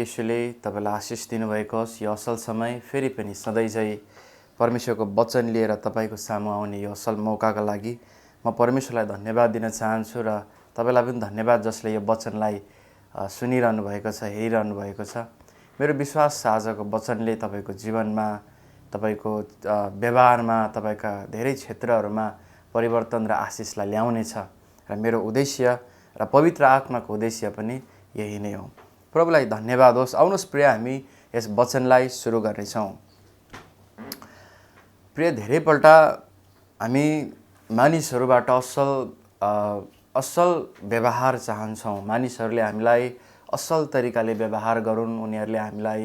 येशूले तपाईलाई आशिष दिनुभएको होस्। यो असल समय फेरि पनि सधैँझै परमेश्वरको वचन लिएर तपाईको सामु आउने यो असल मौकाका लागि म परमेश्वरलाई धन्यवाद दिन चाहन्छु र तपाईलाई पनि धन्यवाद जसले यो वचनलाई सुनिरहनु भएको छ, हेरिरहनु भएको छ। मेरो विश्वास छ आजको वचनले तपाईको जीवनमा, तपाईको व्यवहारमा, तपाईका धेरै क्षेत्रहरूमा परिवर्तन र आशिषलाई ल्याउनेछ र मेरो उद्देश्य र पवित्र आत्माको उद्देश्य पनि यही नै हो। प्रभुलाई धन्यवाद होस्। आउनुहोस् प्रिय, हामी यस वचनलाई सुरु गर्नेछौँ। प्रिय, धेरैपल्ट हामी मानिसहरूबाट असल व्यवहार चाहन्छौँ। मानिसहरूले हामीलाई असल तरिकाले व्यवहार गरून्, उनीहरूले हामीलाई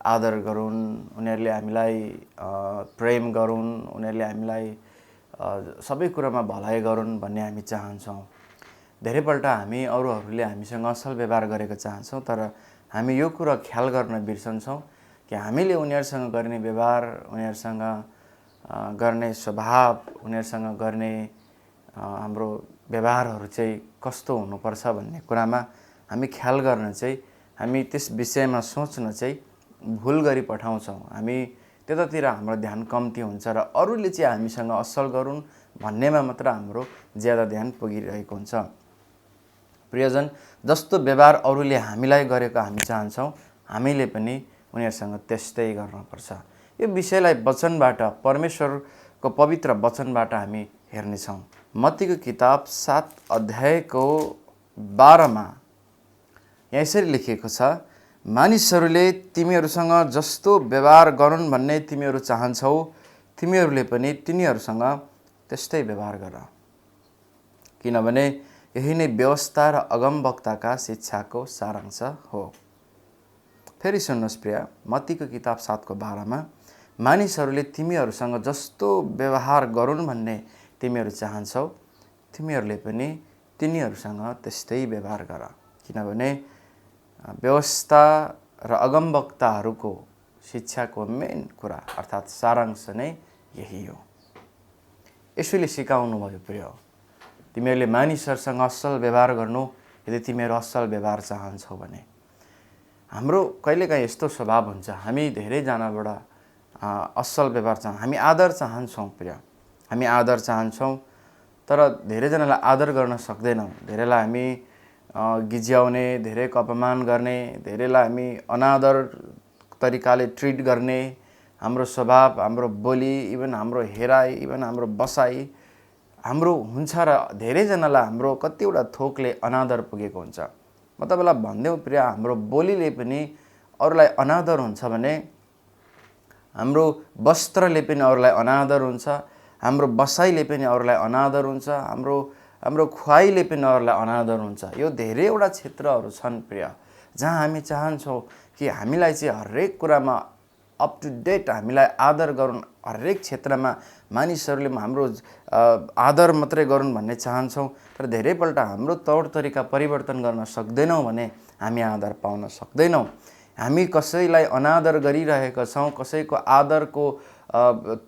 आदर गरून्, उनीहरूले हामीलाई प्रेम गरून्, उनीहरूले हामीलाई सबै कुरामा भलाइ गरून् भन्ने हामी चाहन्छौँ। धेरैपल्ट हामी अरूहरूले हामीसँग असल व्यवहार गरेको चाहन्छौँ, तर हामी यो कुरा ख्याल गर्न बिर्सन्छौँ कि हामीले उनीहरूसँग गर्ने व्यवहार, उनीहरूसँग गर्ने स्वभाव, उनीहरूसँग गर्ने हाम्रो व्यवहारहरू चाहिँ कस्तो हुनुपर्छ भन्ने कुरामा हामी ख्याल गर्न चाहिँ, हामी त्यस विषयमा सोच्न चाहिँ भुल गरी पठाउँछौँ। हामी त्यतातिर हाम्रो ध्यान कम्ती हुन्छ र अरूले चाहिँ हामीसँग असल गरून् भन्नेमा मात्र हाम्रो ज्यादा ध्यान पुगिरहेको हुन्छ। प्रियजन, जस्तो व्यवहार अरूले हामीलाई गरेको हामी चाहन्छौँ, हामीले पनि उनीहरूसँग त्यस्तै गर्नुपर्छ। यो विषयलाई वचनबाट, परमेश्वरको पवित्र वचनबाट हामी हेर्नेछौँ। मत्तीको किताब 7 अध्यायको 12 मा यहाँ यसरी लेखिएको छ, मानिसहरूले तिमीहरूसँग जस्तो व्यवहार गरून् भन्ने तिमीहरू चाहन्छौ, तिमीहरूले पनि तिनीहरूसँग त्यस्तै व्यवहार गर, किनभने यही नै व्यवस्था र अगमवक्ताका शिक्षाको सारांश हो। फेरि सुन्नुहोस् प्रिय, मत्तीको किताब 7 को 12 मा मानिसहरूले तिमीहरूसँग जस्तो व्यवहार गरून् भन्ने तिमीहरू चाहन्छौ, तिमीहरूले पनि तिनीहरूसँग त्यस्तै व्यवहार गर, किनभने व्यवस्था र अगमवक्ताहरूको शिक्षाको मेन कुरा अर्थात् सारांश नै यही हो। यसैले सिकाउनु भयो प्रिय, तिमीहरूले मानिसहरूसँग असल व्यवहार गर्नु यदि तिमीहरू असल व्यवहार चाहन्छौ भने। हाम्रो कहिलेकाहीँ यस्तो स्वभाव हुन्छ, हामी धेरैजनाबाट असल व्यवहार हामी आदर चाहन्छौँ प्रिय, हामी आदर चाहन्छौँ, तर धेरैजनालाई आदर गर्न सक्दैनौँ। धेरैलाई हामी गिज्याउने, धेरैको अपमान गर्ने, धेरैलाई हामी अनादर तरिकाले ट्रिट गर्ने, हाम्रो स्वभाव, हाम्रो बोली, इभन हाम्रो हेराइ, इभन हाम्रो बसाइ हाम्रो हुन्छ र धेरैजनालाई हाम्रो कतिवटा थोकले अनादर पुगेको हुन्छ। म तपाईँलाई भनिदेऊ प्रिय, हाम्रो बोलीले पनि अरूलाई अनादर हुन्छ भने, हाम्रो वस्त्रले पनि अरूलाई अनादर हुन्छ, हाम्रो बसाइले पनि अरूलाई अनादर हुन्छ, हाम्रो खुवाइले पनि अरूलाई अनादर हुन्छ। यो धेरैवटा क्षेत्रहरू छन् प्रिय, जहाँ हामी चाहन्छौँ कि हामीलाई चाहिँ हरेक कुरामा अप टु डेट हामीलाई आदर गरून्, हरेक क्षेत्रमा मानिसहरूले हाम्रो आदर मात्रै गरून् भन्ने चाहन्छौँ। तर धेरैपल्ट हाम्रो तौर तरिका परिवर्तन गर्न सक्दैनौँ भने हामी आदर पाउन सक्दैनौँ। हामी कसैलाई अनादर गरिरहेका छौँ, कसैको आदरको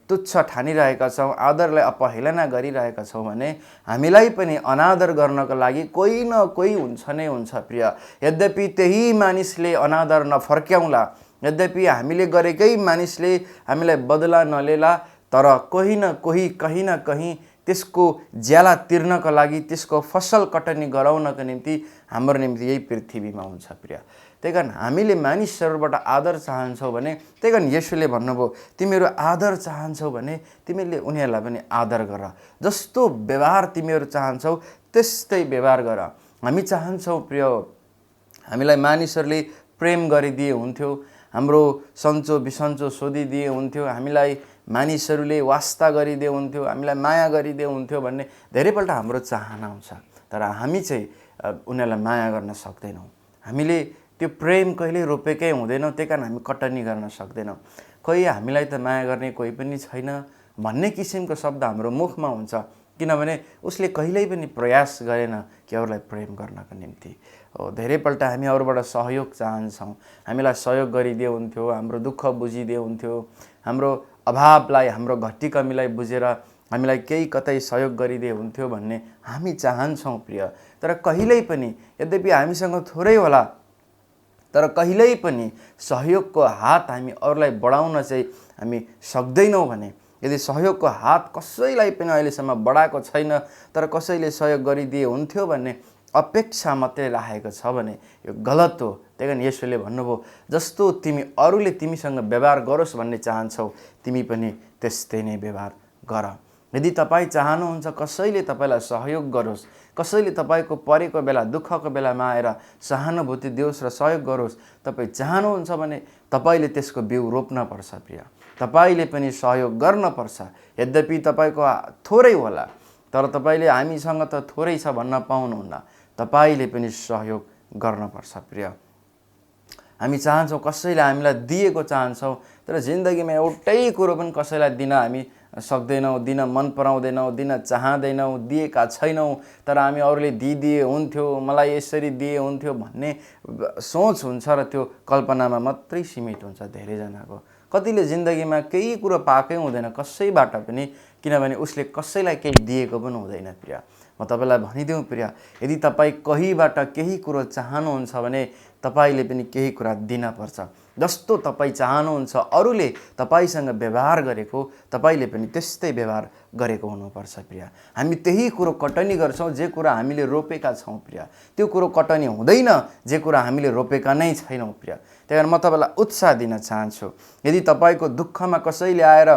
तुच्छ ठानिरहेका छौँ, आदरलाई अपहेलना गरिरहेका छौँ भने हामीलाई पनि अनादर गर्नको लागि कोही न कोही हुन्छ नै हुन्छ प्रिय। यद्यपि त्यही मानिसले अनादर नफर्क्याउला, यद्यपि हामीले गरेकै मानिसले हामीलाई बदला नलेला, तर कोही न कोही, कहीँ न कहीँ त्यसको ज्याला तिर्नको लागि, त्यसको फसल कटनी गराउनको निम्ति हाम्रो निम्ति यही पृथ्वीमा हुन्छ प्रिय। त्यही कारण हामीले मानिसहरूबाट आदर चाहन्छौँ भने, त्यही कारण येशूले भन्नुभयो, तिमीहरू आदर चाहन्छौ भने तिमीले उनीहरूलाई पनि आदर गर, जस्तो व्यवहार तिमीहरू चाहन्छौ त्यस्तै व्यवहार गर। हामी चाहन्छौँ प्रिय, हामीलाई मानिसहरूले प्रेम गरिदिए हुन्थ्यो, हाम्रो सन्चो बिसन्चो सोधिदिए हुन्थ्यो, हामीलाई मानिसहरूले वास्ता गरिदिए हुन्थ्यो, हामीलाई माया गरिदिए हुन्थ्यो भन्ने धेरैपल्ट हाम्रो चाहना हुन्छ। तर हामी चाहिँ उनीहरूलाई माया गर्न सक्दैनौँ, हामीले त्यो प्रेम कहिले रोपेकै हुँदैनौँ, त्यही कारण हामी कटनी गर्न सक्दैनौँ। कोही हामीलाई त माया गर्ने कोही पनि छैन भन्ने किसिमको शब्द हाम्रो मुखमा हुन्छ, किनभने उसले कहिल्यै पनि प्रयास गरेन कि अरूलाई प्रेम गर्नको निम्ति। धेरैपल्ट हामी अरूबाट सहयोग चाहन्छौँ, हामीलाई सहयोग गरिदिए हुन्थ्यो, हाम्रो दुःख बुझिदिए हुन्थ्यो, हाम्रो अभावलाई, हाम्रो घटी कमीलाई बुझेर हामीलाई केही कतै सहयोग गरिदिए हुन्थ्यो भन्ने हामी चाहन्छौँ प्रिय। तर कहिल्यै पनि, यद्यपि हामीसँग थोरै होला, तर कहिल्यै पनि सहयोगको हात हामी अरूलाई बढाउन चाहिँ हामी सक्दैनौँ भने, यदि सहयोगको हात कसैलाई पनि अहिलेसम्म बढाएको छैन तर कसैले सहयोग गरिदिए हुन्थ्यो भन्ने अपेक्षा मात्रै राखेको छ भने यो गलत हो। त्यही कारण येशूले भन्नुभयो, जस्तो तिमी अरूले तिमीसँग व्यवहार गरोस् भन्ने चाहन्छौ तिमी पनि त्यस्तै नै व्यवहार गर। यदि तपाईँ चाहनुहुन्छ कसैले तपाईँलाई सहयोग गरोस्, कसैले तपाईँको परेको बेला दुःखको बेलामा आएर सहानुभूति दियोस् र सहयोग गरोस्, तपाईँ चाहनुहुन्छ भने तपाईँले त्यसको बिउ रोप्नपर्छ प्रिय। तपाईँले पनि सहयोग गर्नपर्छ। यद्यपि तपाईँको थोरै होला तर तपाईँले हामीसँग त थोरै छ भन्न पाउनुहुन्न, तपाईँले पनि सहयोग गर्नपर्छ प्रिय। हामी चाहन्छौँ कसैले हामीलाई दिएको चाहन्छौँ तर जिन्दगीमा एउटै कुरो पनि कसैलाई दिन हामी सक्दैनौँ, दिन मन पराउँदैनौँ, दिन चाहँदैनौँ, दिएका छैनौँ। तर हामी अरूले दिए हुन्थ्यो, मलाई यसरी दिए हुन्थ्यो भन्ने सोच हुन्छ र त्यो कल्पनामा मात्रै सीमित हुन्छ धेरैजनाको। कतिले जिन्दगीमा केही कुरो पाएकै हुँदैन कसैबाट पनि, किनभने उसले कसैलाई केही दिएको पनि हुँदैन प्रिय। म तपाईँलाई भनिदिउँ प्रिय, यदि तपाईँ कहीँबाट केही कुरो चाहनुहुन्छ भने तपाईँले पनि केही कुरा दिनपर्छ। जस्तो तपाईँ चाहनुहुन्छ अरूले तपाईँसँग व्यवहार गरेको तपाईँले पनि त्यस्तै व्यवहार गरेको हुनुपर्छ प्रिय। हामी त्यही कुरो कटनी गर्छौँ जे कुरा हामीले रोपेका छौँ प्रिय। त्यो कुरो कटनी हुँदैन जे कुरा हामीले रोपेका नै छैनौँ प्रिय। त्यही कारण म तपाईँलाई उत्साह दिन चाहन्छु, यदि तपाईँको दुःखमा कसैले आएर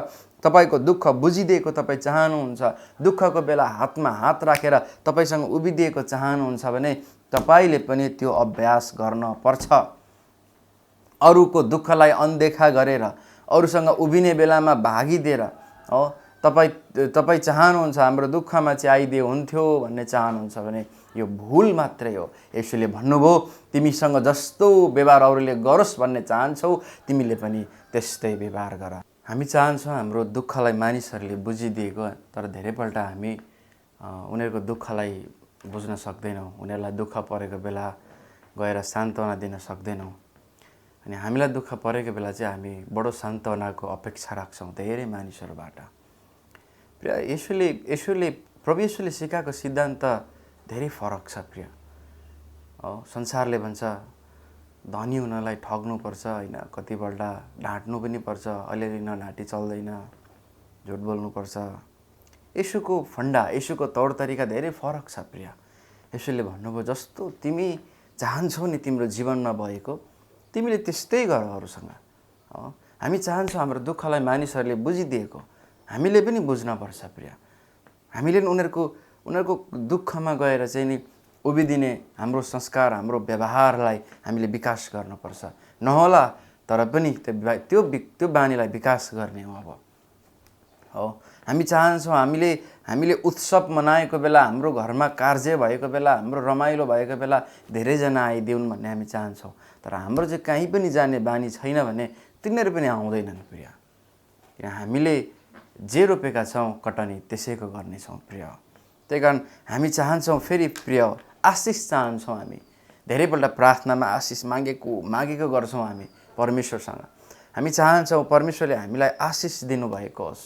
तपाईँको दुःख बुझिदिएको तपाईँ चाहनुहुन्छ, दुःखको बेला हातमा हात राखेर तपाईँसँग उभिदिएको चाहनुहुन्छ भने तपाईँले पनि त्यो अभ्यास गर्न पर्छ। अरूको दुःखलाई अनदेखा गरेर, अरूसँग उभिने बेलामा भागिदिएर हो तपाईँ चाहनुहुन्छ हाम्रो दुःखमा चाहिँ आइदिए हुन्थ्यो भन्ने चाहनुहुन्छ भने यो भुल मात्रै हो। येशूले भन्नुभयो, तिमीसँग जस्तो व्यवहार अरूले गरोस् भन्ने चाहन्छौ तिमीले पनि त्यस्तै व्यवहार गर। हामी चाहन्छौँ हाम्रो दुःखलाई मानिसहरूले बुझिदिएको, तर धेरैपल्ट हामी उनीहरूको दुःखलाई बुझ्न सक्दैनौँ। उनीहरूलाई दुःख परेको बेला गएर सान्त्वना दिन सक्दैनौँ। अनि हामीलाई दुःख परेको बेला चाहिँ हामी बडो सान्त्वनाको अपेक्षा राख्छौँ धेरै मानिसहरूबाट। प्रिय, प्रभु येशूले सिकाएको सिद्धान्त धेरै फरक छ प्रिय। संसारले भन्छ धनी हुनलाई ठग्नुपर्छ होइन, कतिपल्ट ढाँट्नु पनि पर्छ, अलिअलि नढाँटी चल्दैन, झुट बोल्नुपर्छ। येशूको फन्डा, येशूको तौर तरिका धेरै फरक छ प्रिय। येशूले भन्नुभयो, जस्तो तिमी चाहन्छौ नि तिम्रो जीवनमा भएको तिमीले त्यस्तै गर अरूसँग। हामी चाहन्छौँ हाम्रो दुःखलाई मानिसहरूले बुझिदिएको, हामीले पनि बुझ्नुपर्छ प्रिय। हामीले उनीहरूको दुःखमा गएर चाहिँ नि उभिदिने हाम्रो संस्कार, हाम्रो व्यवहारलाई हामीले विकास गर्नुपर्छ। नहोला तर पनि त्यो बानीलाई विकास गर्ने हो। अब हो हामी चाहन्छौँ हामीले उत्सव मनाएको बेला, हाम्रो घरमा कार्य भएको बेला, हाम्रो रमाइलो भएको बेला धेरैजना आइदिउन् भन्ने हामी चाहन्छौँ। तर हाम्रो चाहिँ कहीँ पनि जाने बानी छैन भने तिनीहरू पनि आउँदैनन् प्रिय। किन हामीले जे रोपेका छौँ कटनी त्यसैको गर्नेछौँ प्रिय। त्यही कारण हामी चाहन्छौँ फेरि प्रिय आशिष चाहन्छौँ। हामी धेरैपल्ट प्रार्थनामा आशिष मागेको गर्छौँ हामी परमेश्वरसँग। हामी चाहन्छौँ परमेश्वरले हामीलाई आशिष दिनुभएको होस्,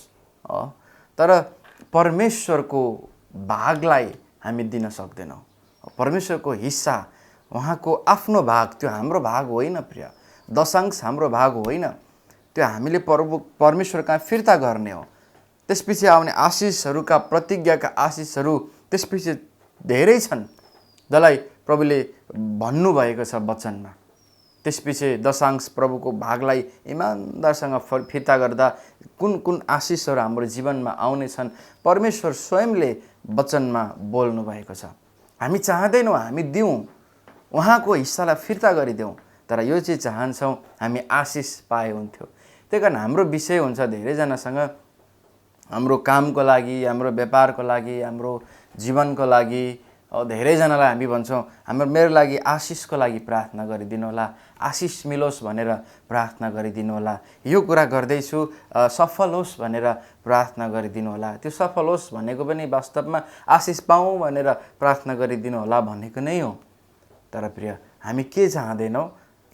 तर परमेश्वरको भागलाई हामी दिन सक्दैनौँ। परमेश्वरको हिस्सा, उहाँको आफ्नो भाग, त्यो हाम्रो भाग होइन प्रिय। दशांश हाम्रो भाग होइन, त्यो हामीले परमेश्वर कहाँ फिर्ता गर्ने हो। त्यसपछि आउने आशिषहरूका, प्रतिज्ञाका आशिषहरू त्यसपछि धेरै छन् जसलाई प्रभुले भन्नुभएको छ वचनमा। त्यसपछि दशांश प्रभुको भागलाई इमान्दारसँग फिर्ता गर्दा कुन कुन आशिषहरू हाम्रो जीवनमा आउनेछन् परमेश्वर स्वयंले वचनमा बोल्नु भएको छ। हामी चाहँदैनौँ हामी दिउँ, उहाँको हिस्सालाई फिर्ता गरिदेऊ, तर यो चाहिँ चाहन्छौँ हामी आशिष पाए हुन्थ्यो। त्यही कारण हाम्रो विषय हुन्छ धेरैजनासँग हाम्रो कामको लागि, हाम्रो व्यापारको लागि, हाम्रो जीवनको लागि धेरैजनालाई हामी भन्छौँ मेरो लागि आशिषको लागि प्रार्थना गरिदिनु होला, आशिष मिलोस् भनेर प्रार्थना गरिदिनु होला, यो कुरा गर्दैछु सफल होस् भनेर प्रार्थना गरिदिनु होला। त्यो सफल होस् भनेको पनि वास्तवमा आशिष पाऊँ भनेर प्रार्थना गरिदिनु होला भनेको नै हो। तर प्रिय हामी के चाहँदैनौँ,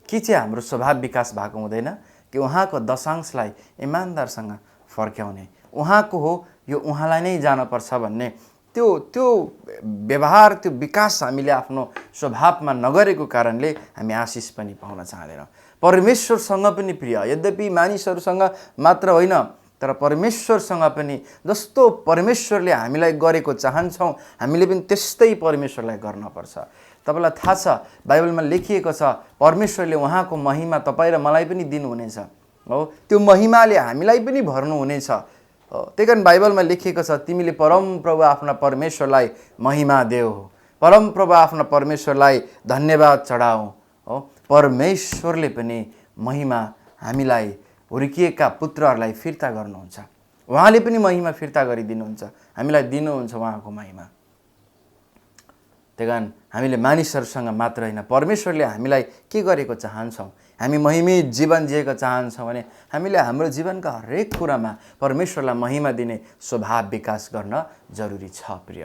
के चाहिँ हाम्रो स्वभाव विकास भएको हुँदैन कि उहाँको दशांशलाई इमान्दारसँग फर्क्याउने, उहाँको हो यो उहाँलाई नै जानुपर्छ भन्ने त्यो त्यो व्यवहार, त्यो विकास हामीले आफ्नो स्वभावमा नगरेको कारणले हामी आशिष पनि पाउन चाहँदैनौँ। परमेश्वरसँग पनि प्रिय, यद्यपि मानिसहरूसँग मात्र होइन तर परमेश्वरसँग पनि जस्तो परमेश्वरले हामीलाई गरेको चाहन्छौँ हामीले पनि त्यस्तै परमेश्वरलाई गर्नुपर्छ। तपाईँलाई थाहा छ बाइबलमा लेखिएको छ परमेश्वरले उहाँको महिमा तपाईँ र मलाई पनि दिनुहुनेछ हो, त्यो महिमाले हामीलाई पनि भर्नुहुनेछ। त्यही कारण बाइबलमा लेखिएको छ तिमीले परमप्रभु आफ्ना परमेश्वरलाई महिमा देऊ, परमप्रभु आफ्ना परमेश्वरलाई धन्यवाद चढाऊ हो। परमेश्वरले पनि महिमा हामीलाई हुर्किएका पुत्रहरूलाई फिर्ता गर्नुहुन्छ, उहाँले पनि महिमा फिर्ता गरिदिनुहुन्छ, हामीलाई दिनुहुन्छ उहाँको महिमा। त्यही कारण हामीले मानिसहरूसँग मात्र होइन परमेश्वरले हामीलाई के गरेको चाहन्छौँ, हामी महिमित जीवन जिएको चाहन्छौँ भने हामीले हाम्रो जीवनका हरेक कुरामा परमेश्वरलाई महिमा दिने स्वभाव विकास गर्न जरुरी छ। प्रिय,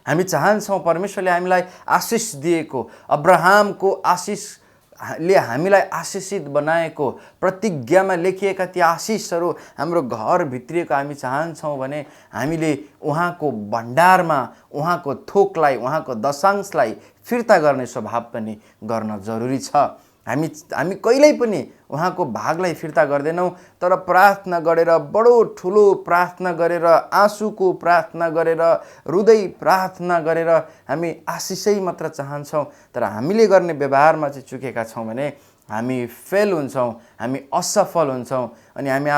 हामी चाहन्छौँ परमेश्वरले हामीलाई आशिष दिएको, अब्राहमको आशिषले हामीलाई आशिषित बनाएको, प्रतिज्ञामा लेखिएका ती आशिषहरू हाम्रो घर भित्रिएको हामी चाहन्छौँ भने हामीले उहाँको भण्डारमा उहाँको थोकलाई, उहाँको दशांशलाई फिर्ता गर्ने स्वभाव पनि गर्न जरुरी छ। हामी कहिल्यै पनि उहाँको भागलाई फिर्ता गर्दैनौँ, तर प्रार्थना गरेर, बडो ठुलो प्रार्थना गरेर, आँसुको प्रार्थना गरेर, हृदय प्रार्थना गरेर हामी आशिषै मात्र चाहन्छौँ। तर हामीले गर्ने व्यवहारमा चाहिँ चुकेका छौँ भने हामी फेल हुन्छौँ, हामी असफल हुन्छौँ। अनि हामी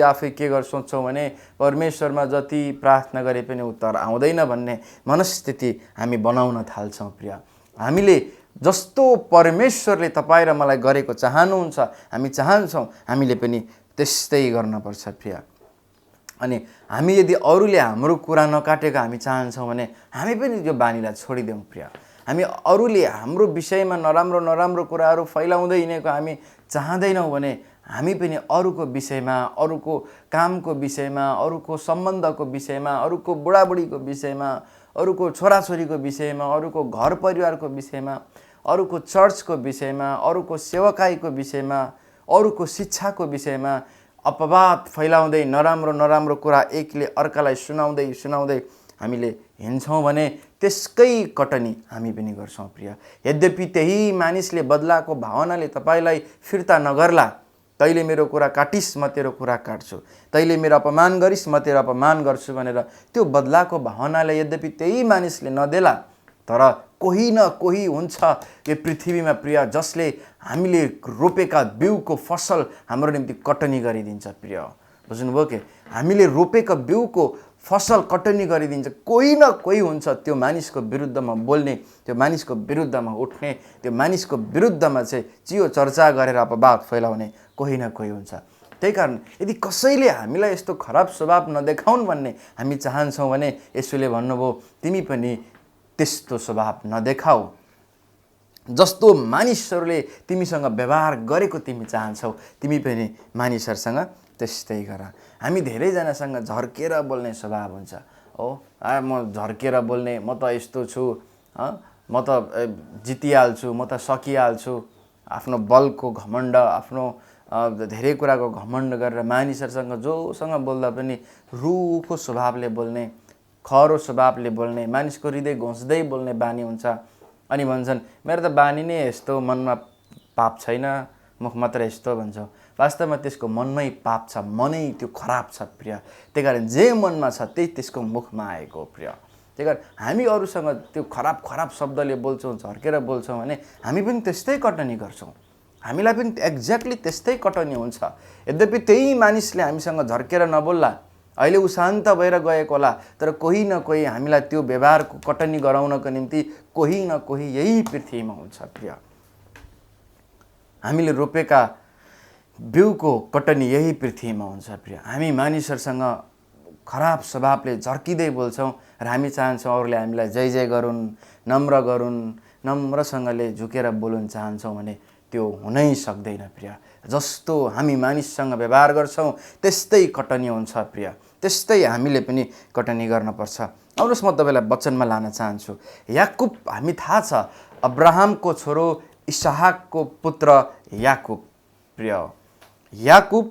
आफै के सोच्छौँ भने परमेश्वरमा जति प्रार्थना गरे पनि उत्तर आउँदैन भन्ने मनस्थिति हामी बनाउन थाल्छौँ। प्रिय, हामीले जस्तो परमेश्वरले तपाईँ र मलाई गरेको चाहनुहुन्छ हामी चाहन्छौँ हामीले पनि त्यस्तै गर्नुपर्छ। प्रिय, अनि हामी यदि अरूले हाम्रो कुरा नकाटेको हामी चाहन्छौँ भने हामी पनि त्यो बानीलाई छोडिदेऊ। प्रिय, हामी अरूले हाम्रो विषयमा नराम्रो नराम्रो कुराहरू फैलाउँदै हिँडेको हामी चाहँदैनौँ भने हामी पनि अरूको विषयमा, अरूको कामको विषयमा, अरूको सम्बन्धको विषयमा, अरूको बुढाबुढीको विषयमा, अरूको छोराछोरीको विषयमा, अरूको घर परिवारको विषयमा, अरूको चर्चको विषयमा, अरूको सेवकाईको विषयमा, अरूको शिक्षाको विषयमा अपवाद फैलाउँदै नराम्रो नराम्रो कुरा एकले अर्कालाई सुनाउँदै हामीले हिँड्छौँ भने त्यसकै कटनी हामी पनि गर्छौँ। प्रिय, यद्यपि त्यही मानिसले बदलाको भावनाले तपाईँलाई फिर्ता नगर्ला, तैँले मेरो कुरा काटिस् म तेरो कुरा काट्छु, तैँले मेरो अपमान गरिस् म तेरो अपमान गर्छु भनेर त्यो बदलाको भावनाले यद्यपि त्यही मानिसले नदेला, तर कोही न कोही हुन्छ यो पृथ्वीमा प्रिय जसले हामीले रोपेका बिउको फसल हाम्रो निम्ति कटनी गरिदिन्छ। प्रिय, बुझ्नुभयो कि हामीले रोपेका बिउको फसल कटनी गरिदिन्छ। कोही न कोही हुन्छ त्यो मानिसको विरुद्धमा बोल्ने, त्यो मानिसको विरुद्धमा उठ्ने, त्यो मानिसको विरुद्धमा चाहिँ चियो चर्चा गरेर अपवाद फैलाउने कोही न कोही हुन्छ। त्यही कारण यदि कसैले हामीलाई यस्तो खराब स्वभाव नदेखाउन् भन्ने हामी चाहन्छौँ भने यसोले भन्नुभयो तिमी पनि त्यस्तो स्वभाव नदेखाऊ, जस्तो मानिसहरूले तिमीसँग व्यवहार गरेको तिमी चाहन्छौ तिमी पनि मानिसहरूसँग त्यस्तै गर। हामी धेरैजनासँग झर्केर बोल्ने स्वभाव हुन्छ हो, म झर्केर बोल्ने, म त यस्तो छु, म त जितिहाल्छु, म त सकिहाल्छु, आफ्नो बलको घमण्ड, आफ्नो धेरै कुराको घमण्ड गरेर मानिसहरूसँग जोसँग बोल्दा पनि रुखो स्वभावले बोल्ने, खरो स्वभावले बोल्ने, मानिसको हृदय घोच्दै बोल्ने बानी हुन्छ। अनि भन्छन् मेरो त बानी नै यस्तो, मनमा पाप छैन, मुख मात्र यस्तो भन्छ। वास्तवमा त्यसको मनमै पाप छ, मनै त्यो खराब छ। प्रिय, त्यही कारण जे मनमा छ त्यही त्यसको मुखमा आएको। प्रिय, त्यही कारण हामी अरूसँग त्यो खराब शब्दले बोल्छौँ, झर्केर बोल्छौँ भने हामी पनि त्यस्तै कटनी गर्छौँ, हामीलाई पनि एक्ज्याक्टली त्यस्तै कटनी हुन्छ। यद्यपि त्यही मानिसले हामीसँग झर्केर नबोल्ला, अहिले ऊ शान्त भएर गएको होला, तर कोही न कोही हामीलाई त्यो व्यवहारको कटनी गराउनको निम्ति कोही न कोही यही पृथ्वीमा हुन्छ। प्रिय, हामीले रोपेका बिउको कटनी यही पृथ्वीमा हुन्छ। प्रिय, हामी मानिसहरूसँग खराब स्वभावले झर्किँदै बोल्छौँ र हामी चाहन्छौँ अरूले हामीलाई जय जय गरून्, नम्र गरून्, नम्रसँगले झुकेर बोल्न चाहन्छौँ भने त्यो हुनै सक्दैन। प्रिय, जस्तो हामी मानिससँग व्यवहार गर्छौँ त्यस्तै कटनी हुन्छ। प्रिय, त्यस्तै हामीले पनि कटनी गर्नुपर्छ। आउनुहोस् म तपाईँलाई वचनमा लान चाहन्छु। याकुब, हामी थाहा छ अब्राहमको छोरो इसहाकको पुत्र याकुब। प्रिय, याकुब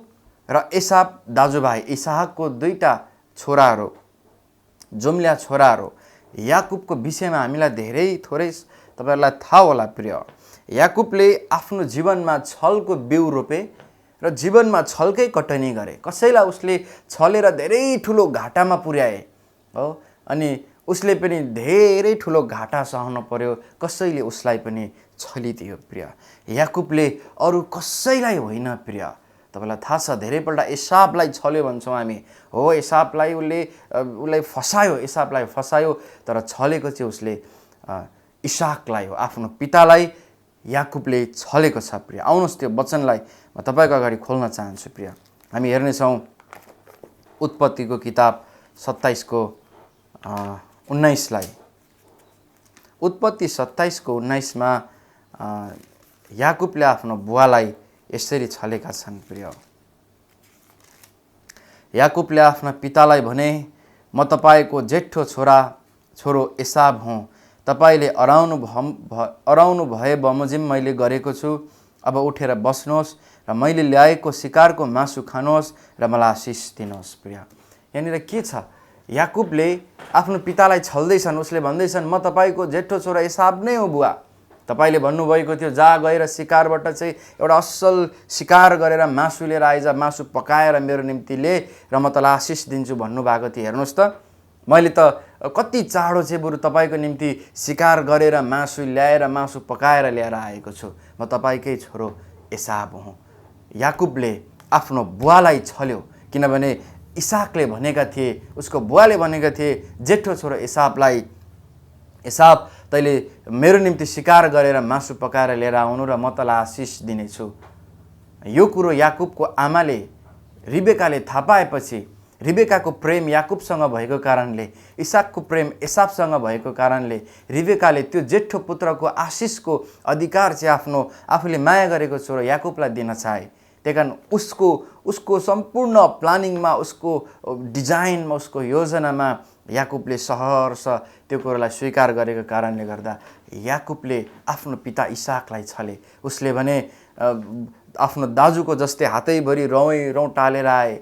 र एसाव दाजुभाइ, इसहाकको दुईटा छोराहरू जोम्ल्या छोराहरू याकुबको विषयमा हामीलाई धेरै थोरै तपाईहरुलाई थाहा होला प्रिय। याकुबले आफ्नो जीवनमा छलको बिउ रोपे र जीवनमा छलकै कटनी गरे। कसैलाई उसले छलेर धेरै ठुलो घाटामा पुर्याए हो, अनि उसले पनि धेरै ठुलो घाटा सहन पर्यो, कसैले उसलाई पनि छलिदियो प्रिय। याकुबले अरू कसैलाई होइन प्रिय। तपाईलाई थाहा छ धेरैपल्ट एसावलाई छल्यो भन्छौँ हामी, हो एसावलाई उसलाई फसायो, तर छलेको चाहिँ उसले इसाकलाई हो, आफ्नो पितालाई याकुबले छलेको छ प्रिय। आउनुहोस् त्यो वचनलाई म तपाईको अगाडि खोल्न चाहन्छु प्रिय। हामी हेर्नेछौँ उत्पत्तिको किताब 27 को 19 लाई। उत्पत्ति 27 को 19 मा याकुबले आफ्नो बुवालाई यसरी छलेका छन् प्रिय। याकुबले आफ्ना पितालाई भने, म तपाईको जेठो छोरो एसाव हुँ, तपाईले अराउनु भए बमोजिम मैले गरेको छु। अब उठेर बस्नुहोस् र मैले ल्याएको शिकारको मासु खानुहोस् र मलाई आशिष दिनुहोस् प्रिय। यहाँनिर के छ, याकुबले आफ्नो पितालाई छल्दैछन्। उसले भन्दैछन्, म तपाईको जेठो छोरा एसाव नै हो बुवा। तपाईले भन्नुभएको थियो जा गएर शिकारबाट चाहिँ एउटा असल शिकार गरेर मासु लिएर आइज, मासु पकाएर मेरो निम्ति ले र म तँलाई आशिष दिन्छु भन्नुभएको थियो। हेर्नुहोस् त, मैले त कति चाँडो चाहिँ बरु तपाईको निम्ति शिकार गरेर मासु ल्याएर मासु पकाएर ल्याएर आएको छु। म तपाईकै छोरो एसाव हुँ। याकुबले आफ्नो बुवालाई छल्यो, किनभने इसाकले भनेका थिए, उसको बुवाले भनेका थिए जेठो छोरो एसावलाई, एसाव तैले मेरो निम्ति शिकार गरेर मासु पकाएर लिएर आउनु र म तँलाई आशिष दिनेछु। यो कुरो याकुबको आमाले रिबेकाले थाहा पाएपछि, रिबेकाको प्रेम याकुबसँग भएको कारणले, इसाकको प्रेम एसावसँग भएको कारणले रिबेकाले त्यो जेठो पुत्रको आशिषको अधिकार चाहिँ आफूले माया गरेको छोरो याकुबलाई दिन चाहे। त्यही कारण उसको सम्पूर्ण प्लानिङमा, उसको डिजाइनमा, उसको योजनामा याकुबले सहर्ष त्यो कुरोलाई स्वीकार गरेको कारणले गर्दा याकुबले आफ्नो पिता इसाकलाई छले। उसले भने आफ्नो दाजुको जस्तै हातैभरि रौँ टालेर आए,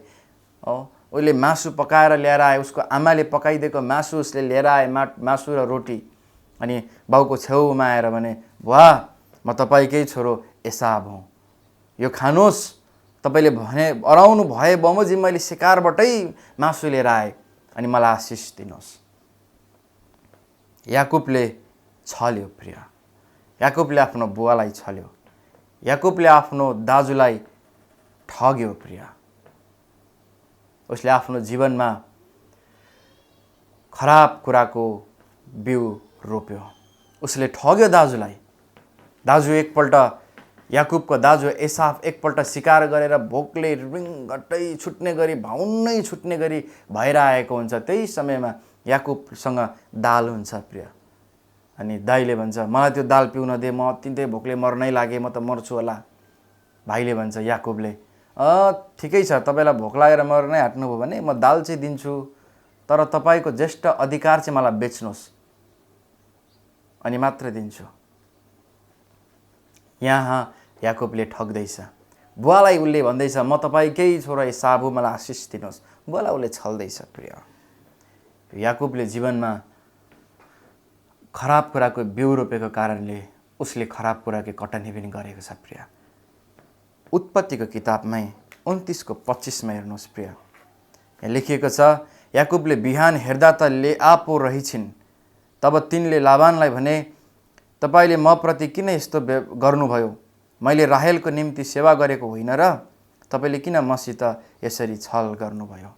उसले मासु पकाएर ल्याएर आए, उसको आमाले पकाइदिएको मासु उसले लिएर आए, मासु र रोटी, अनि बाउको छेउमा आएर भने, बुवा म तपाईकै छोरो एसाव हुँ, यो खानुहोस्। तपाईले भने अराउनु भए बमोजिम मैले शिकारबाटै मासु लिएर आए, अनि मलाई आशिष दिनुहोस्। याकुबले छल्यो प्रिय। याकुबले आफ्नो बुवालाई छल्यो। याकुबले आफ्नो दाजुलाई ठग्यो प्रिय। उसले आफ्नो जीवनमा खराब कुराको बिउ रोप्यो। उसले ठग्यो दाजुलाई। दाजु एकपल्ट, याकुबको दाजु एसाव एकपल्ट शिकार गरेर भोकले रिङ्गटै छुट्ने गरी, भाउनै छुट्ने गरी भएर आएको हुन्छ। त्यही समयमा याकुबसँग दाल हुन्छ प्रिय। अनि दाइले भन्छ, मलाई त्यो दाल पिउन दे, म अत्यन्तै भोकले मर्नै लागे, म त मर्छु होला। भाइले भन्छ याकुबले, ठिकै छ, तपाईलाई भोक लागेर मर्नै आँट्नुभयो भने म दाल चाहिँ दिन्छु, तर तपाईको ज्येष्ठ अधिकार चाहिँ मलाई बेच्नुहोस्, अनि मात्र दिन्छु। यहाँ याकुबले ठग्दैछ। बुवालाई उसले भन्दैछ, म तपाईकै छोरा एसाव हुँ, मलाई आशिष दिनुहोस्। बुवालाई उसले छल्दैछ प्रिय। याकुबले जीवनमा खराब कुराको बिउ रोपेको कारणले उसले खराब कुराको कटनी पनि गरेको छ प्रिय। उत्पत्तिको किताबमै 29 को 25 मा हेर्नुहोस् प्रिय। यहाँ लेखिएको छ, याकुबले बिहान हेर्दा त लेआ पो रहिछिन्। तब तिनले लाबानलाई भने, तपाईले म प्रति किन यस्तो गर्नुभयो? मैले राहेलको निम्ति सेवा गरेको होइन र तपाईले किन मसित यसरी छल गर्नुभयो?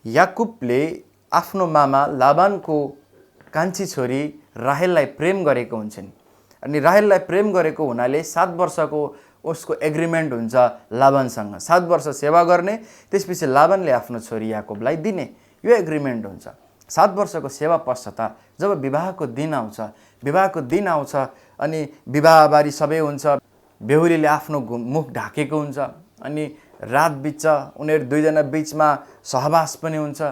याकुबले आफ्नो मामा लाबानको कान्छी छोरी राहेललाई प्रेम गरेको हुन्छन्, अनि राहेललाई प्रेम गरेको हुनाले 7 वर्षको उसको एग्रिमेन्ट हुन्छ लाबानसँग। 7 वर्ष सेवा गर्ने, त्यसपछि लाबानले आफ्नो छोरी याकुबलाई दिने, यो एग्रिमेन्ट हुन्छ। 7 वर्षको सेवा पश्चात जब विवाहको दिन आउँछ अनि विवाहबारी सबै हुन्छ, बेहुलीले आफ्नो मुख ढाकेको हुन्छ, अनि रात बित्छ, उनीहरू दुईजना बीचमा सहवास पनि हुन्छ,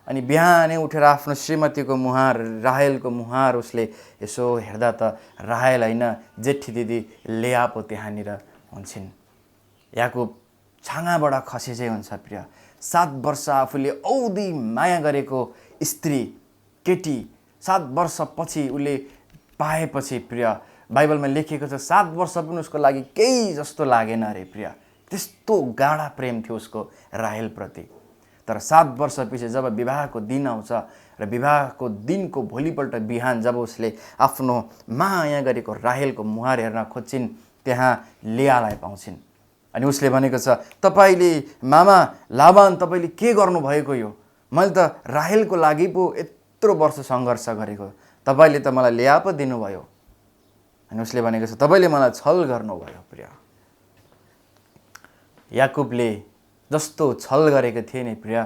अनि बिहानै उठेर आफ्नो श्रीमतीको मुहार, राहेलको मुहार उसले यसो हेर्दा त राहेल होइन, जेठी दिदी लेआ पो त्यहाँनिर हुन्छन्। याकुब छाँगाबाट खसे चाहिँ हुन्छ प्रिय। 7 वर्ष आफूले औधी माया गरेको स्त्री केटी 7 वर्षपछि उसले पाएपछि प्रिय बाइबलमा लेखिएको छ 7 वर्ष पनि उसको लागि केही जस्तो लागेन अरे प्रिय। त्यस्तो गाढा प्रेम थियो उसको राहेलप्रति। तर 7 वर्षपछि जब विवाहको दिन आउँछ र विवाहको दिनको भोलिपल्ट बिहान जब उसले आफ्नो माया गरेको राहेलको मुहार हेर्न खोज्छिन् त्यहाँ लेयालाई पाउँछिन्। अनि उसले भनेको छ तपाईले मामा लाबान तपाईले के गर्नुभएको यो? मैले त राहेलको लागि पो यत्रो वर्ष सङ्घर्ष गरेको, तपाईले त मलाई लेया पो दिनुभयो। अनि उसले भनेको छ तपाईले मलाई छल गर्नुभयो। प्रिय याकुबले जस्तो छल गरेको थिए नि प्रिय,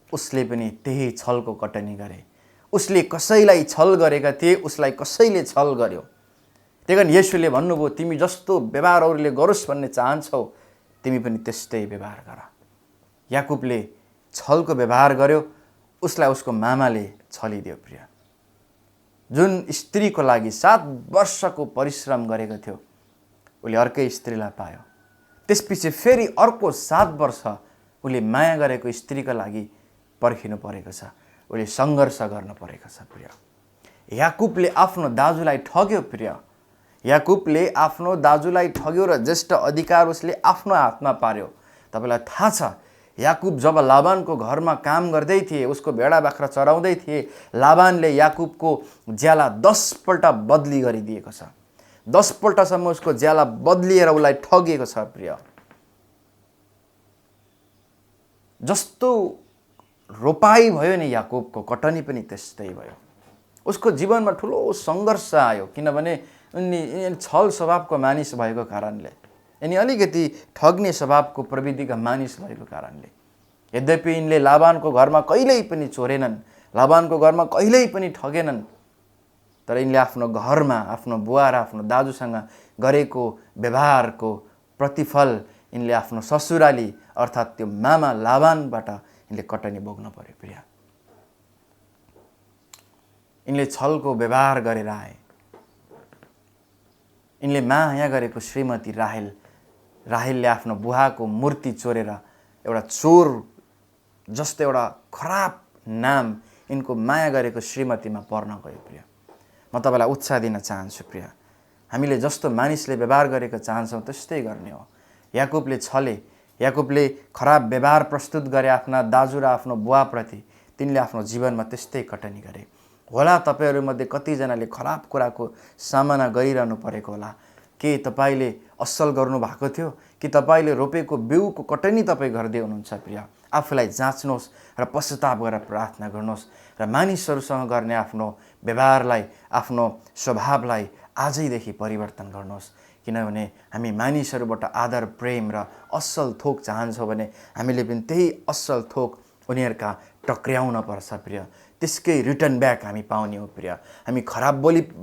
उसले पनि त्यही छलको कटनी गरे। उसले कसैलाई छल गरेका थिए, उसलाई कसैले छल गर्यो। त्यही कारण येशूले भन्नुभयो तिमी जस्तो व्यवहार अरूले गरोस् भन्ने चाहन्छौ तिमी पनि त्यस्तै व्यवहार गर। याकुबले छलको व्यवहार गर्यो, उसलाई उसको मामाले छलिदियो। प्रिय जुन स्त्रीको लागि 7 वर्षको परिश्रम गरेको थियो उसले अर्कै स्त्रीलाई पायो। त्यसपछि फेरि अर्को 7 वर्ष उसले माया गरेको स्त्रीको लागि पर्खिनु परेको छ, उसले सङ्घर्ष गर्न परेको छ। प्रिय याकुबले आफ्नो दाजुलाई ठग्यो। प्रिय याकुबले आफ्नो दाजुलाई ठग्यो र ज्येष्ठ अधिकार उसले आफ्नो हातमा पार्यो। तपाईलाई थाहा छ याकुब जब लाबानको घरमा काम गर्दै थिए, उसको भेडा बाख्रा चराउँदै थिए, लाबानले याकुबको ज्याला 10 पल्ट बदली गरिदिएको छ। 10 पल्टसम्म उसको ज्याला बदलिएर उसलाई ठगिएको छ। प्रिय जस्तो रोपाई भयो नि याकुबको, कटनी पनि त्यस्तै भयो। उसको जीवनमा ठुलो सङ्घर्ष आयो, किनभने उनी छल स्वभावको मानिस भएको कारणले, यिनी अलिकति ठग्ने स्वभावको प्रविधिका मानिस भएको कारणले। यद्यपि यिनले लाबानको घरमा कहिल्यै पनि चोरेनन्, लाबानको घरमा कहिल्यै पनि ठगेनन्, तर यिनले आफ्नो घरमा आफ्नो बुवा र आफ्नो दाजुसँग गरेको व्यवहारको प्रतिफल यिनले आफ्नो ससुराली अर्थात् त्यो मामा लाबानबाट यिनले कटनी भोग्न पर्यो। प्रिय यिनले छलको व्यवहार गरेर आए। यिनले माया गरेको श्रीमती राहेलले आफ्नो बुवाको मूर्ति चोरेर एउटा चोर जस्तो एउटा खराब नाम यिनको माया गरेको श्रीमतीमा पर्न गयो। प्रिय म तपाईलाई उत्साह दिन चाहन्छु। प्रिय हामीले जस्तो मानिसले व्यवहार गरेको चाहन्छौँ त्यस्तै गर्ने हो। याकुबले छले, याकुबले खराब व्यवहार प्रस्तुत गरे आफ्ना दाजु र आफ्नो बुवाप्रति, तिनले आफ्नो जीवनमा त्यस्तै कटनी गरे। होला तपाईहरुमध्ये कतिजनाले खराब कुराको सामना गरिरहनु परेको होला। के तपाईले असल गर्नु भएको थियो कि तपाईले रोपेको बिउको कटनी तपाई गर्दै हुनुहुन्छ? प्रिय आफूलाई जाँच्नुहोस् र पश्चाताप गरेर प्रार्थना गर्नुहोस् र मानिसहरुसँग गर्ने आफ्नो व्यवहारलाई, आफ्नो स्वभावलाई आजैदेखि परिवर्तन गर्नुहोस्। किनभने हामी मानिसहरुबाट आदर, प्रेम र असल थोक चाहन्छौँ भने हामीले पनि त्यही असल थोक उनीहरुका टक्र्याउन पर्छ। प्रिय त्यसकै रिटर्न ब्याक हामी पाउने हो। प्रिय हामी खराब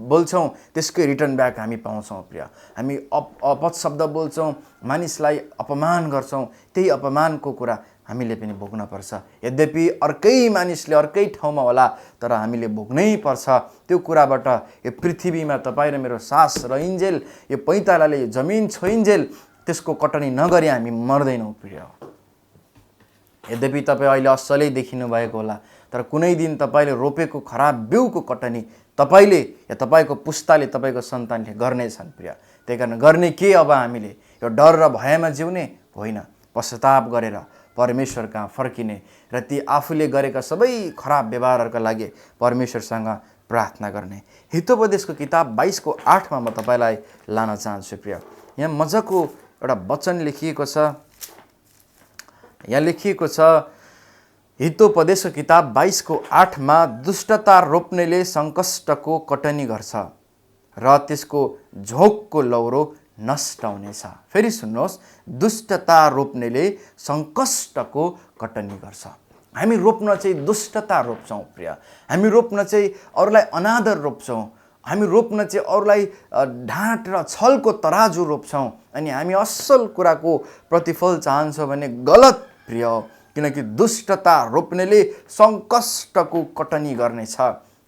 बोल्छौँ, त्यसकै रिटर्न ब्याक हामी पाउँछौँ। प्रिय हामी अपशब्द बोल्छौँ, मानिसलाई अपमान गर्छौँ, त्यही अपमानको कुरा हामीले पनि भोग्न पर्छ। यद्यपि अर्कै मानिसले अर्कै ठाउँमा होला, तर हामीले भोग्नै पर्छ त्यो कुराबाट। यो पृथ्वीमा तपाईँ र मेरो सास रहइन्जेल, यो पैतालाले यो जमिन छोइन्जेल त्यसको कटनी नगरी हामी मर्दैनौँ। प्रिय यद्यपि तपाईँ अहिले असलै देखिनु भएको होला, तर कुनै दिन तपाईले रोपेको खराब बिउको कटनी तपाईले या तपाईको पुस्ताले, तपाईको सन्तानले गर्नेछन्। प्रिय त्यही कारण गर्ने के अब हामीले यो डर र भयमा जिउने होइन, पश्चाताप गरेर परमेश्वर कहाँ फर्किने र ती आफूले गरेका सबै खराब व्यवहारहरूका लागि परमेश्वरसँग प्रार्थना गर्ने। हितोपदेशको किताब 22:8 म तपाईलाई लान चाहन्छु। प्रिय यहाँ मजाको एउटा वचन लेखिएको छ। यहाँ लेखिएको छ हितोपदेशको किताब 22:8 दुष्टता रोप्नेले सङ्कष्टको कटनी गर्छ र त्यसको झोकको लौरो नष्ट हुनेछ। फेरि सुन्नुहोस्, दुष्टता रोप्नेले सङ्कष्टको कटनी गर्छ। हामी रोप्न चाहिँ दुष्टता रोप्छौँ। प्रिय हामी रोप्न चाहिँ अरूलाई अनादर रोप्छौँ, हामी रोप्न चाहिँ अरूलाई ढाँट र छलको तराजु रोप्छौँ, अनि हामी असल कुराको प्रतिफल चाहन्छौँ भने गलत। प्रिय किनकि दुष्टता रोप्नेले सङ्कष्टको कटनी गर्नेछ,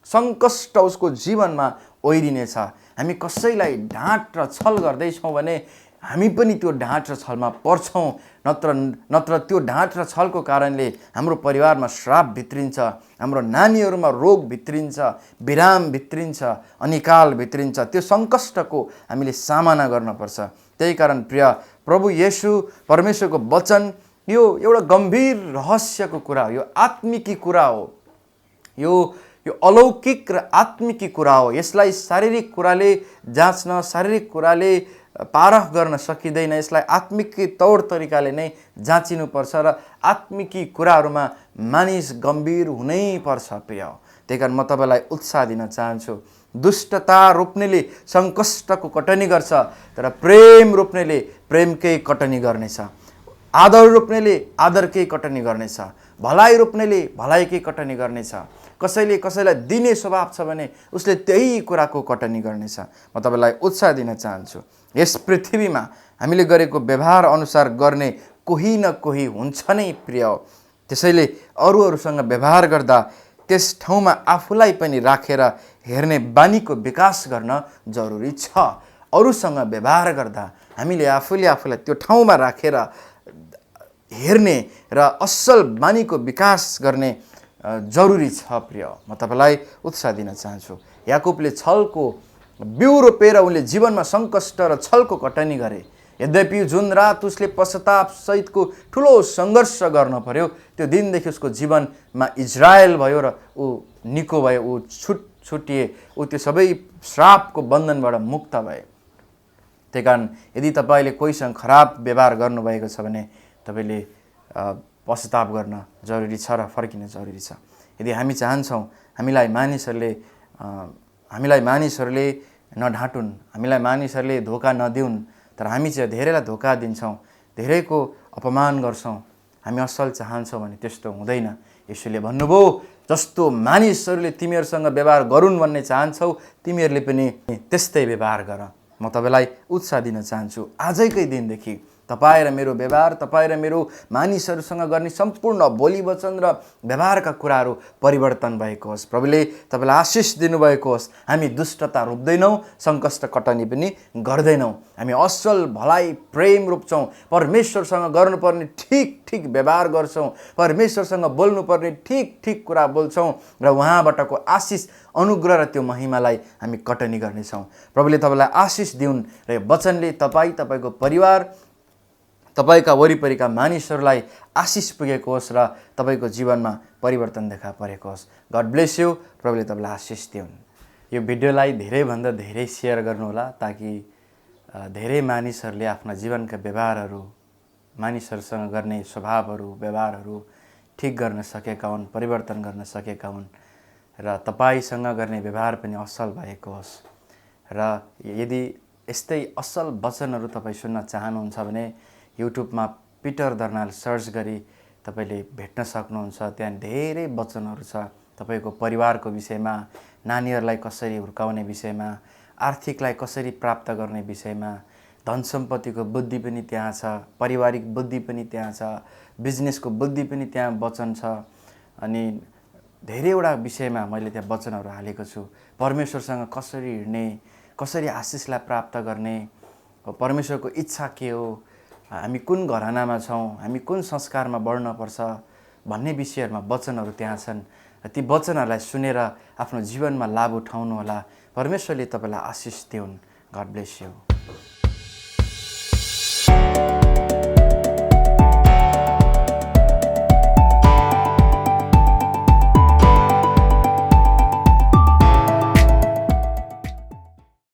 सङ्कष्ट उसको जीवनमा ओइरिनेछ। हामी कसैलाई ढाँट र छल गर्दैछौँ भने हामी पनि त्यो ढाँट र छलमा पर्छौँ। नत्र त्यो ढाँट र छलको कारणले हाम्रो परिवारमा श्राप भित्रिन्छ, हाम्रो नानीहरूमा रोग भित्रिन्छ, विराम भित्रिन्छ, अनिकाल भित्रिन्छ। त्यो सङ्कष्टको हामीले सामना गर्नुपर्छ। त्यही कारण प्रिय प्रभु येशू परमेश्वरको वचन यो एउटा गम्भीर रहस्यको कुरा हो, यो आत्मिकी कुरा हो, यो अलौकिक र आत्मिकी कुरा हो। यसलाई शारीरिक कुराले जाँच्न, शारीरिक कुराले पारख गर्न सकिँदैन। यसलाई आत्मिकी तौर तरिकाले नै जाँचिनुपर्छ र आत्मिकी कुराहरूमा मानिस गम्भीर हुनै पर्छ प्रिय। त्यही कारण म तपाईँलाई उत्साह दिन चाहन्छु। दुष्टता रोप्नेले सङ्कष्टको कटनी गर्छ, तर प्रेम रोप्नेले प्रेमकै कटनी गर्नेछ। आदर रोप्नेले आदरकै कटनी गर्नेछ, भलाइ रोप्नेले भलाइकै कटनी गर्नेछ। कसैले कसैलाई दिने स्वभाव छ भने उसले त्यही कुराको कटनी गर्नेछ। म तपाईँलाई उत्साह दिन चाहन्छु। यस पृथ्वीमा हामीले गरेको व्यवहार अनुसार गर्ने कोही न कोही हुन्छ नै प्रिय। त्यसैले अरूसँग व्यवहार गर्दा त्यस ठाउँमा आफूलाई पनि राखेर हेर्ने बानीको विकास गर्न जरुरी छ। अरूसँग व्यवहार गर्दा हामीले आफूलाई त्यो ठाउँमा राखेर हेर्ने र असल बानीको विकास गर्ने जरुरी छ प्रिय। म तपाईँलाई उत्साह दिन चाहन्छु। याकुबले छलको बिउ रोपेर उनले जीवनमा सङ्कष्ट र छलको कटनी गरे। यद्यपि जुन रात उसले पश्चाताप सहितको ठुलो सङ्घर्ष गर्न पर्यो, त्यो दिनदेखि उसको जीवनमा इजरायल भयो र ऊ निको भयो, ऊ छुटिए, ऊ त्यो सबै श्रापको बन्धनबाट मुक्त भए। त्यही कारण यदि तपाईँले कोहीसँग खराब व्यवहार गर्नुभएको छ भने तपाईँले पश्चाताप गर्न जरुरी छ र फर्किन जरुरी छ। यदि हामी चाहन्छौँ हामीलाई मानिसहरूले नढाँटुन्, हामीलाई मानिसहरूले धोका नदिउन्, तर हामी चाहिँ धेरैलाई धोका दिन्छौँ, धेरैको अपमान गर्छौँ, हामी असल चाहन्छौँ भने त्यस्तो हुँदैन। यसुले भन्नुभयो, जस्तो मानिसहरूले तिमीहरूसँग व्यवहार गरून् भन्ने चाहन्छौ, तिमीहरूले पनि त्यस्तै व्यवहार गर। म तपाईँलाई उत्साह दिन चाहन्छु। आजकै दिनदेखि तपाईँ र मेरो व्यवहार, तपाईँ र मेरो मानिसहरूसँग गर्ने सम्पूर्ण बोली वचन र व्यवहारका कुराहरू परिवर्तन भएको होस्। प्रभुले तपाईँलाई आशिष दिनुभएको होस्। हामी दुष्टता रोप्दैनौँ, सङ्कष्ट कटनी पनि गर्दैनौँ। हामी असल भलाइ प्रेम रोप्छौँ, परमेश्वरसँग गर्नुपर्ने ठिक व्यवहार गर्छौँ, परमेश्वरसँग बोल्नुपर्ने ठिक कुरा बोल्छौँ र उहाँबाटको आशिष, अनुग्रह र त्यो महिमालाई हामी कटनी गर्नेछौँ। प्रभुले तपाईँलाई आशिष दिउन् र यो वचनले तपाईँको परिवार, तपाईका वरिपरिका मानिसहरूलाई आशिष पुगेको होस् र तपाईँको जीवनमा परिवर्तन देखा परेको होस्। God bless you. प्रभुले तपाईँलाई आशिष दिउन्। यो भिडियोलाई धेरैभन्दा धेरै सेयर गर्नुहोला, ताकि धेरै मानिसहरूले आफ्ना जीवनका व्यवहारहरू, मानिसहरूसँग गर्ने स्वभावहरू, व्यवहारहरू ठिक गर्न सकेका हुन्, परिवर्तन गर्न सकेका हुन् र तपाईँसँग गर्ने व्यवहार पनि असल भएको होस्। र यदि यस्तै असल वचनहरू तपाईँ सुन्न चाहनुहुन्छ भने युट्युबमा पिटर दर्नाल सर्च गरी तपाईँले भेट्न सक्नुहुन्छ। त्यहाँ धेरै वचनहरू छ तपाईँको परिवारको विषयमा, नानीहरूलाई कसरी हुर्काउने विषयमा, आर्थिकलाई कसरी प्राप्त गर्ने विषयमा, धन सम्पत्तिको बुद्धि पनि त्यहाँ छ, पारिवारिक बुद्धि पनि त्यहाँ छ, बिजनेसको बुद्धि पनि त्यहाँ वचन छ। अनि धेरैवटा विषयमा मैले त्यहाँ वचनहरू हालेको छु। परमेश्वरसँग कसरी हिँड्ने, कसरी आशिषलाई प्राप्त गर्ने, परमेश्वरको इच्छा के हो, हामी कुन घरानामा छौँ, हामी कुन संस्कारमा बढ्नुपर्छ भन्ने विषयहरूमा वचनहरू त्यहाँ छन्। ती वचनहरूलाई सुनेर आफ्नो जीवनमा लाभ उठाउनुहोला। परमेश्वरले तपाईँलाई आशिष दिउन्। God bless you.